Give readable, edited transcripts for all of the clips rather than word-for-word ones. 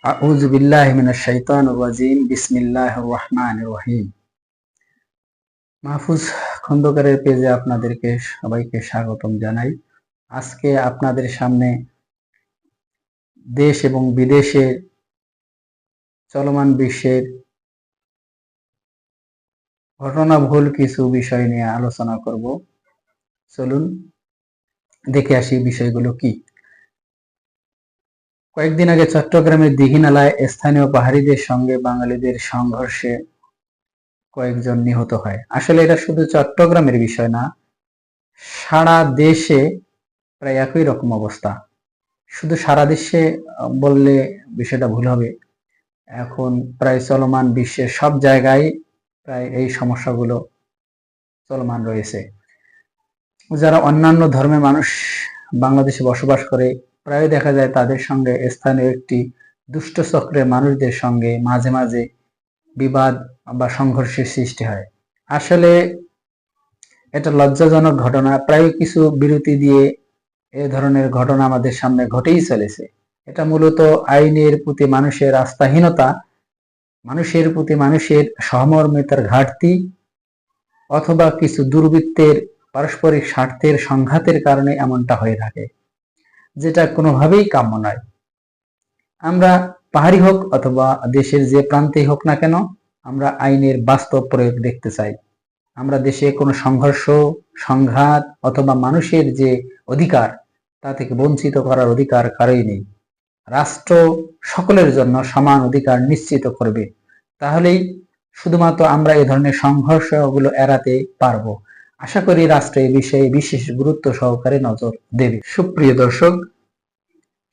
আউযু বিল্লাহি মিনাশ শাইতানির রাজিম। বিসমিল্লাহির রহমানির রহিম। মাহফুজ খন্দকারের পেজে আপনাদেরকে সবাইকে স্বাগতম জানাই। আজকে আপনাদের সামনে দেশ এবং বিদেশে চলমান বিশ্বের ঘটনাবহুল কিছু বিষয় নিয়ে আলোচনা করব। চলুন দেখে আসি বিষয়গুলো কি। কয়েকদিন আগে চট্টগ্রামের দীঘিনালায় স্থানীয় পাহাড়িদের সঙ্গে বাঙালিদের সংঘর্ষে কয়েকজন নিহত হয়। আসলে এটা শুধু চট্টগ্রামের বিষয় না, সারা দেশে প্রায় একই রকম অবস্থা। শুধু সারা দেশে বললে বিষয়টা ভুল হবে। এখন প্রায় চলমান বিশ্বের সব জায়গায় প্রায় এই সমস্যাগুলো চলমান রয়েছে। যারা অন্যান্য ধর্মের মানুষ বাংলাদেশে বসবাস করে, প্রায় দেখা যায় তাদের সঙ্গে স্থানীয় একটি দুষ্ট চক্রের মানুষদের সঙ্গে মাঝে মাঝে বিবাদ বা সংঘর্ষের সৃষ্টি হয়। আসলে এটা লজ্জাজনক ঘটনা। প্রায় কিছু বিরতি দিয়ে এ ধরনের ঘটনা আমাদের সামনে ঘটেই চলেছে। এটা মূলত আইনের প্রতি মানুষের আস্থাহীনতা, মানুষের প্রতি মানুষের সহমর্মিতার ঘাটতি, অথবা কিছু দুর্বৃত্তের পারস্পরিক স্বার্থের সংঘাতের কারণে এমনটা হয়ে থাকে, যেটা কোনোভাবেই কাম্য নয়। আমরা পাহাড়ি হোক অথবা দেশের যে প্রান্তেই হোক না কেন, আমরা আইনের বাস্তব প্রয়োগ দেখতে চাই। আমরা দেশে কোনো সংঘর্ষ, সংঘাত অথবা মানুষের যে অধিকার, তা থেকে বঞ্চিত করার অধিকার কারোই নেই। রাষ্ট্র সকলের জন্য সমান অধিকার নিশ্চিত করবে। তাহলেই শুধুমাত্র আমরা এই ধরনের সংঘর্ষগুলো এড়াতে পারবো। আশা করি রাষ্ট্র এই বিষয়ে বিশেষ গুরুত্ব সহকারে নজর দেবে। সুপ্রিয় দর্শক,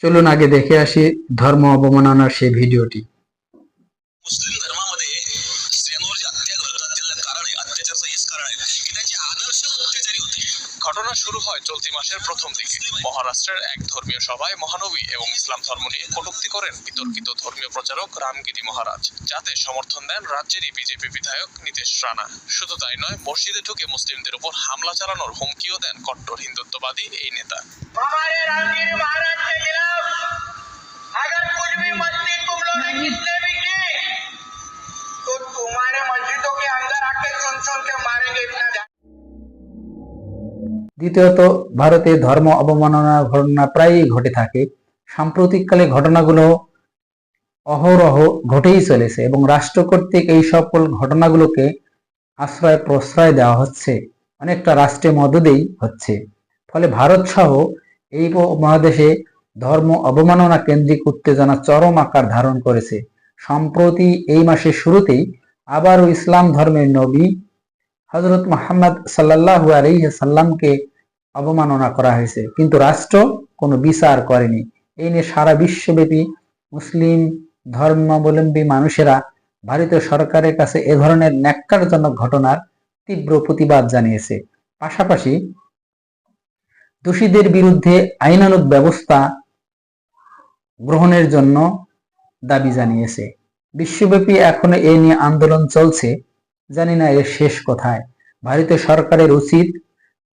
চলুন আগে দেখে আসি ধর্ম অবমাননার সেই ভিডিওটি। मुस्लिम धर्मामध्ये स्त्रियांवर जे अत्याचार घडतात त्याला कारण आहे, अत्याचाराचं हेच कारण आहे की त्यांचे आदर्शच अत्याचारी होते। ঘটনা শুরু হয় চলতি মাসের প্রথম দিকে। মহারাষ্ট্রের এক ধর্মীয় সভায় মহানবী এবং ইসলাম ধর্ম নিয়ে কটূক্তি করেন বিতর্কিত ধর্মীয় প্রচারক রামগিরি মহারাজ, যাতে সমর্থন দেন রাজ্যেরই বিজেপি বিধায়ক নীতিশ রানা। শুধু তাই নয়, মসজিদে ঢুকে মুসলিমদের উপর হামলা চালানোর হুমকিও দেন কট্টর হিন্দুত্ববাদী এই নেতা। দ্বিতীয়ত, ভারতে ধর্ম অবমাননার ঘটনা প্রায়ই ঘটে থাকে। সাম্প্রতিককালে ঘটনাগুলো অহরহ ঘটেই চলেছে এবং রাষ্ট্র কর্তৃক এই সকল ঘটনাগুলোকে আশ্রয় প্রশ্রয় দেওয়া হচ্ছে, অনেকটা রাষ্ট্রের মদদেই হচ্ছে। ফলে ভারত সহ এই মহাদেশে ধর্ম অবমাননা কেন্দ্রিক উত্তেজনা চরম আকার ধারণ করেছে। সম্প্রতি এই মাসের শুরুতেই আবারও ইসলাম ধর্মের নবী হযরত মুহাম্মদ সাল্লাল্লাহু আলাইহি সাল্লামকে অবমাননা করা হয়েছে, কিন্তু রাষ্ট্র কোনো বিচার করেনি। এই নিয়ে সারা বিশ্বব্যাপী মুসলিম ধর্মাবলম্বী মানুষেরা ভারতীয় সরকারের কাছে এ ধরনের ন্যাক্কারজনক ঘটনার তীব্র প্রতিবাদ জানিয়েছে। পাশাপাশি দোষীদের বিরুদ্ধে আইনানুগ ব্যবস্থা গ্রহণের জন্য দাবি জানিয়েছে। বিশ্বব্যাপী এখনো এ নিয়ে আন্দোলন চলছে। জানি না এর শেষ কোথায়। ভারতীয় সরকারের উচিত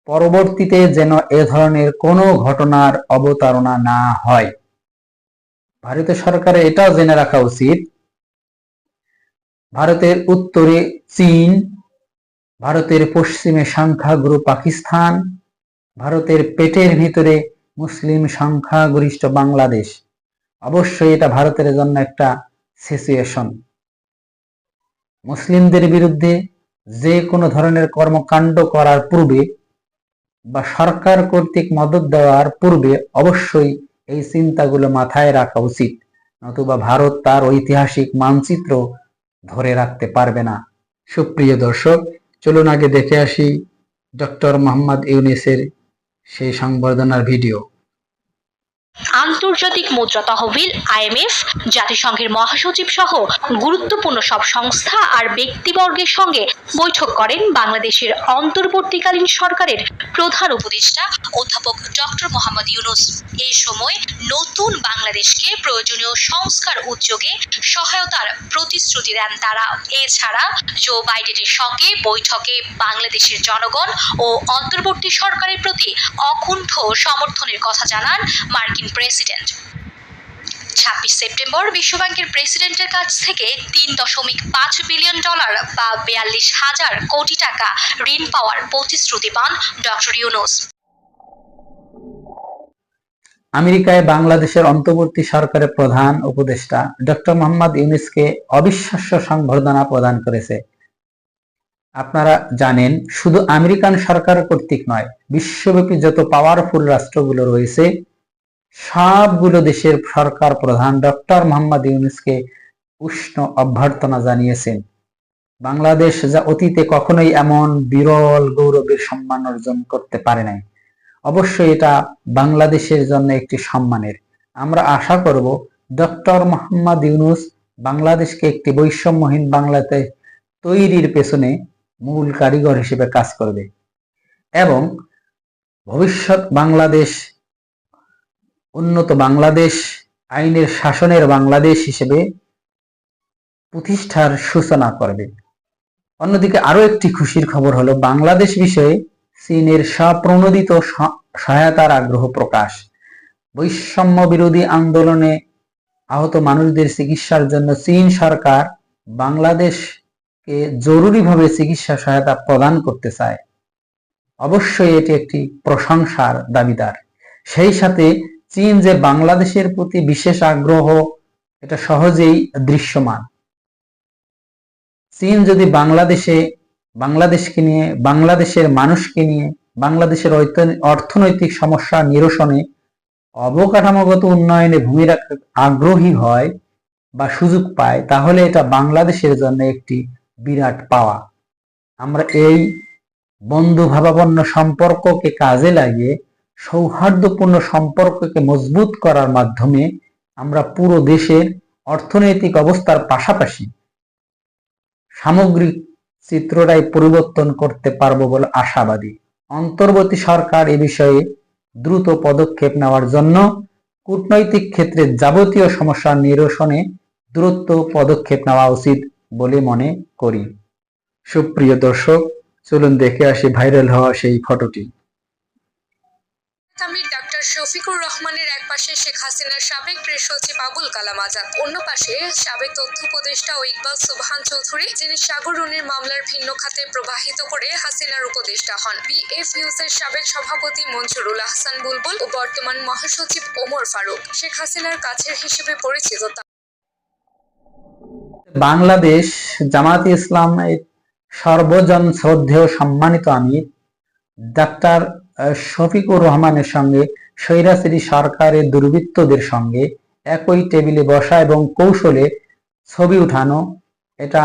পরবর্তীতে যেন এ ধরনের কোনো ঘটনার অবতারণা না হয়। ভারতীয় সরকারের এটাও জেনে রাখা উচিত, ভারতের উত্তরে চীন, ভারতের পশ্চিমে সংখ্যাগুরু পাকিস্তান, ভারতের পেটের ভিতরে মুসলিম সংখ্যাগরিষ্ঠ বাংলাদেশ। অবশ্যই এটা ভারতের জন্য একটা সিচুয়েশন। মুসলিমদের বিরুদ্ধে যে কোনো ধরনের কর্মকাণ্ড করার পূর্বে বা সরকার কর্তৃক মদত দেওয়ার পূর্বে অবশ্যই এই চিন্তাগুলো মাথায় রাখা উচিত, নতুবা ভারত তার ঐতিহাসিক মানচিত্র ধরে রাখতে পারবে না। সুপ্রিয় দর্শক, চলুন আগে দেখে আসি ডক্টর মোহাম্মদ ইউনূসের সেই সংবর্ধনার ভিডিও। আন্তর্জাতিক মুদ্রা তহবিল, IMF, জাতিসংঘের মহাসচিব সহ গুরুত্বপূর্ণ সব সংস্থা আর ব্যক্তিবর্গের সঙ্গে বৈঠক করেন বাংলাদেশের অন্তর্বর্তীকালীন সরকারের প্রধান উপদেষ্টা অধ্যাপক ডক্টর মোহাম্মদ ইউনূস। এই সময় নতুন বাংলাদেশকে প্রয়োজনীয় সংস্কার উদ্যোগে সহায়তার প্রতিশ্রুতি দেন তারা। এছাড়া জো বাইডেনের সঙ্গে বৈঠকে বাংলাদেশের জনগণ ও অন্তর্বর্তী সরকারের প্রতি অকুণ্ঠ সমর্থনের কথা জানান মার্কিন প্রেসিডেন্ট। 26 সেপ্টেম্বর বিশ্বব্যাংকের প্রেসিডেন্টের কাছ থেকে $3.5 বিলিয়ন বা 42,000 কোটি টাকা ঋণ পাওয়ার প্রতিশ্রুতি পান ডক্টর ইউনূস। আমেরিকায় বাংলাদেশের অন্তর্বর্তী সরকারের প্রধান উপদেষ্টা ডক্টর মোহাম্মদ ইউনূসকে অবিশ্বাস্য সংবর্ধনা প্রদান করেছে। আপনারা জানেন, শুধু আমেরিকান সরকার কর্তৃক নয়, বিশ্বব্যাপী যত পাওয়ারফুল রাষ্ট্রগুলো রয়েছে সবগুলো দেশের সরকার প্রধান ডক্টর মোহাম্মদ ইউনূসকে উষ্ণ অভ্যর্থনা জানিয়েছেন। বাংলাদেশ যা অতীতে কখনোই এমন বিরল গৌরবের সম্মান অর্জন করতে পারে নাই। অবশ্যই এটা বাংলাদেশের জন্য একটি সম্মানের। আমরা আশা করব ডক্টর মোহাম্মদ ইউনূস বাংলাদেশকে একটি বৈষম্যহীন বাংলাদেশ তৈরির পেছনে মূল কারিগর হিসেবে কাজ করবে এবং ভবিষ্যৎ বাংলাদেশ উন্নত বাংলাদেশ, আইনের শাসনের বাংলাদেশ হিসেবে প্রতিষ্ঠার সূচনা করবে। অন্যদিকে আরো একটি খুশির খবর হলো বাংলাদেশ বিষয়ে চীনের স্বপ্রণোদিত সহায়তার আগ্রহ প্রকাশ। বৈষম্য বিরোধী আন্দোলনে আহত মানুষদের চিকিৎসার জন্য চীন সরকার বাংলাদেশকে জরুরিভাবে চিকিৎসা সহায়তা প্রদান করতে চায়। অবশ্যই এটি একটি প্রশংসার দাবিদার। সেই সাথে চীন যে বাংলাদেশের প্রতি বিশেষ আগ্রহ এটা সহজেই দৃশ্যমান। চীন যদি বাংলাদেশকে নিয়ে, বাংলাদেশের মানুষকে নিয়ে, বাংলাদেশের অর্থনৈতিক সমস্যা নিরসনে, অবকাঠামোগত উন্নয়নে ভূমিকা আগ্রহী হয় বা সুযোগ পায়, তাহলে এটা বাংলাদেশের জন্য একটি বিরাট পাওয়া। আমরা এই বন্ধুভাবাপন্ন সম্পর্ককে কাজে লাগিয়ে সৌহার্দ্যপূর্ণ সম্পর্ককে মজবুত করার মাধ্যমে আমরা পুরো দেশের অর্থনৈতিক অবস্থার পাশাপাশি সামগ্রিক চিত্রটাই পরিবর্তন করতে পারবো বলে আশাবাদী। অন্তর্বর্তী সরকার এ বিষয়ে দ্রুত পদক্ষেপ নেওয়ার জন্য কূটনৈতিক ক্ষেত্রে যাবতীয় সমস্যা নিরসনে দ্রুত পদক্ষেপ নেওয়া উচিত বলে মনে করি। সুপ্রিয় দর্শক, চলুন দেখে আসি ভাইরাল হওয়া সেই ফটোটি। ডাক্তার শফিকুর রহমানের এক পাশে শেখ হাসিনার সাবেক প্রেস সচিব আবুল কালাম আজাদ, অন্য পাশে সাবেক তথ্য উপদেষ্টা ও ইকবাল সুবহান চৌধুরী, যিনি সাগর রুনির মামলার ভিন্ন খাতে প্রবাহিত করে হাসিনার উপদেষ্টা হন। বিএফইউসের সাবেক সভাপতি মনজুরুল আহসান বুলবুল ও বর্তমান মহাসচিব ওমর ফারুক শেখ হাসিনার কাছের হিসেবে পরিচিত। বাংলাদেশ জামায়াতে ইসলামের সর্বজন শ্রদ্ধেয় সম্মানিত আমির ডাক্তার শফিকুর রহমানের সঙ্গে স্বৈরাচারী সরকারের দুর্বৃত্তদের সঙ্গে একই টেবিলে বসা এবং কৌশলে ছবি উঠানো, এটা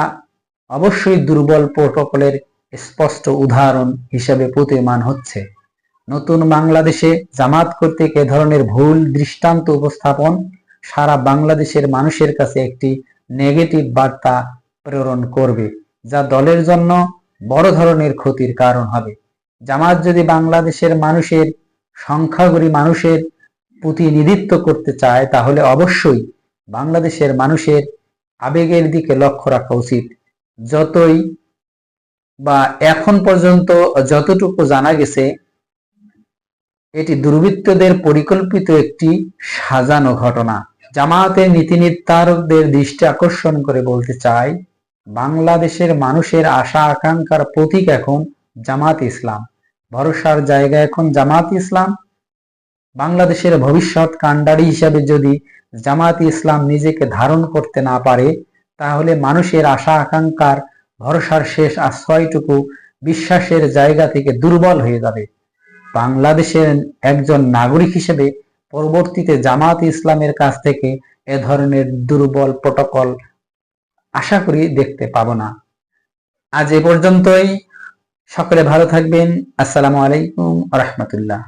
অবশ্যই দুর্বল প্রোটোকলের স্পষ্ট উদাহরণ হিসেবে প্রতীয়মান হচ্ছে। নতুন বাংলাদেশে জামাত কর্তৃক এ ধরনের ভুল দৃষ্টান্ত উপস্থাপন সারা বাংলাদেশের মানুষের কাছে একটি নেগেটিভ বার্তা প্রেরণ করবে, যা দলের জন্য বড় ধরনের ক্ষতির কারণ হবে। জামাত যদি বাংলাদেশের মানুষের, সংখ্যাগুরু মানুষের প্রতিনিধিত্ব করতে চায়, তাহলে অবশ্যই বাংলাদেশের মানুষের আবেগের দিকে লক্ষ্য রাখা উচিত। যতই বা এখন পর্যন্ত যতটুকু জানা গেছে, এটি দুর্বৃত্তদের পরিকল্পিত একটি সাজানো ঘটনা। জামায়াতের নীতি নির্ধারকদের দৃষ্টি আকর্ষণ করে বলতে চাই, বাংলাদেশের মানুষের আশা আকাঙ্ক্ষার প্রতীক এখন জামাত ইসলাম। ভরসার জায়গা এখন জামাত ইসলাম। বাংলাদেশের ভবিষ্যৎ কাণ্ডারি হিসাবে যদি জামাত ইসলাম নিজেকে ধারণ করতে না পারে, তাহলে মানুষের আশা আকাঙ্ক্ষার ভরসার শেষ আশ্রয়টুকু বিশ্বাসের জায়গা থেকে দুর্বল হয়ে যাবে। বাংলাদেশের একজন নাগরিক হিসেবে পরবর্তীতে জামাত ইসলামের কাছ থেকে এ ধরনের দুর্বল প্রোটোকল আশা করি দেখতে পাবো না। আজ এ পর্যন্তই। সকলে ভালো থাকবেন। আসসালামু আলাইকুম ওয়া রাহমাতুল্লাহ।